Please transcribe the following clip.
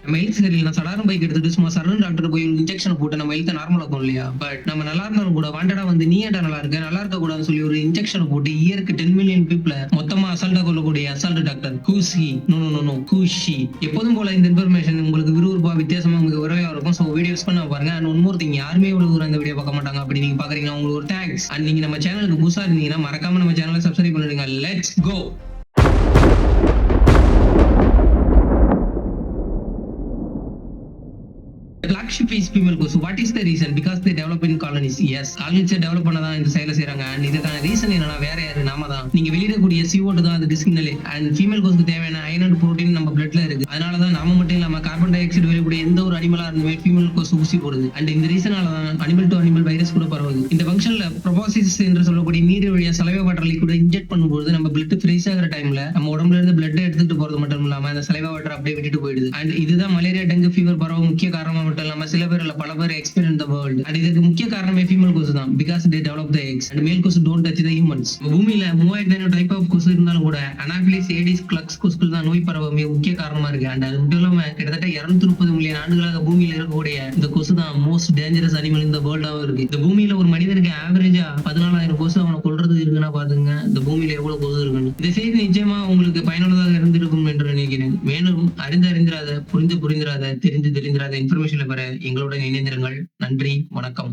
நம்ம ஹெல்த் சரியில்லை சடாரம் பைக் எடுத்துட்டு சும்மா சரண் டாக்டர் போய் இன்ஜெக்ஷன் போட்டு நம்ம ஹெல்த் நார்மல் ஆகும் இல்லையா? பட் நம்ம நல்லா இருந்தாலும் கூட வாண்டடா வந்து நீ ஏன்டா நல்லா இருக்க கூடாதுன்னு சொல்லி ஒரு இன்ஜெக்ஷன் போட்டு இயருக்கு 10 மில்லியன் பீப்புள மொத்தமா அசால்ட்டா கொள்ளக்கூடிய அசால்ட் டாக்டர் கூசி நோ கூஷி. எப்போதும் போல இந்த இன்ஃபர்மேஷன் உங்களுக்கு விறுவிறுப்பா வித்தியாசமா உங்களுக்கு உறவையா இருக்கும். ஸோ வீடியோஸ் பண்ண பாருங்க. அண்ட் ஒன் மோர் திங், யாருமே இவ்வளவு தூரம் இந்த வீடியோ பார்க்க மாட்டாங்க. அப்படி நீங்க பாக்குறீங்கன்னா உங்களுக்கு ஒரு தேங்க்ஸ். அண்ட் நீங்க நம்ம சேனலுக்கு புதுசா இருந்தீங்கன்னா மறக்காம நம்ம சேனலை சப்ஸ்கிரைப் பண்ணிடுங்க. Let's go. Flagship is female கொசு. What is the reason? Because they develop in colonies. Yes, colonies develop பண்ணதான் இந்த செயலை செய்றாங்க. அண்ட் இதுக்கான ரீசன் என்னன்னா வேற யாரு, நாம தான். நீங்க வெளியிடக்கூடிய CO2 தான் அது சிக்னலே. அண்ட் ஃபீமேல் கொசுக்கு தேவையான அயன் அண்ட் புரோட்டீன் நம்ம பிளட்ல இருக்கு. அதனாலதான் நாம மட்டும் இல்லாம கார்பன் டை ஆக்சைடு வெளியிடக்கூடிய எந்த ஒரு அனிமலா இருந்தாலுமே ஃபீமேல் கொசு ஊசி போடுது. அண்ட் இந்த ரீசனால தான் அனிமல் டு அனிமல் வைரஸ் கூட பரவுது. இந்த ஃபங்க்ஷன்ல ப்ரோபோசிஸ் என்று சொல்லக்கூடிய நீர் வழியா சலைவா வாட்டர் லிக்விட் இன்ஜெக்ட் பண்ணும்போது நம்ம பிளட் ஃப்ரீஸ் ஆகிற டைம்ல நம்ம உடம்புல இருந்து பிளட் எடுத்துட்டு போறது மட்டும் இல்லாம அந்த சலைவா வாட்டர் அப்படியே விட்டுட்டு போயிடுது. அண்ட் இதுதான் மலேரியா டெங்கு ஃபீவர் பரவ முக்கிய காரணமா மட்டும் இல்லாம சில பேர் இல்ல பல பேர் எக்ஸ்பீரியன்ஸ் தி வேர்ல்ட். அண்ட் இதுக்கு முக்கிய காரணமே ஃபீமேல் கொசு தான். Because they develop the X and மேல் கொசு டோன்ட் டச் தி ஹியூமன்ஸ். பூமியில 3500 டைப் ஆஃப் கொசு இருந்தாலும் கூட அனாஃபிலிஸ் ஏடிஸ் கிளக்ஸ் கொசுக்கள் தான் நோய் பரவ முக்கிய காரணமா இருக்கு. அண்ட் அது மட்டும் இல்லாம கிட்டத்தட்ட 230 மில்லியன் ஆண்டுகளாக பூமியில இருக்கக்கூடிய இந்த கொசு தான் மோஸ்ட் டேஞ்சரஸ் அனிமல் இந்த வேர்ல்டாவும் இருக்கு. இந்த பூமியில ஒரு மனிதனுக்கு ஆவரேஜா 14,000 கொசு அவனை கொல்றது இருக்குன்னா பாத்துங்க இந்த பூமியில எவ்வளவு கொசு இருக்குன்னு. இந்த செய்தி நிச்சயமா உங்களுக்கு பயனுள்ளதாக இருந்திருக்கும் என்று நினைக்கிறேன். மேலும் அறிந்திராத புரிந்திராத தெரிந்திராத இன்ஃபர்மேஷன்ல பெற எங்களுடன் இணைந்திருங்கள். நன்றி, வணக்கம்.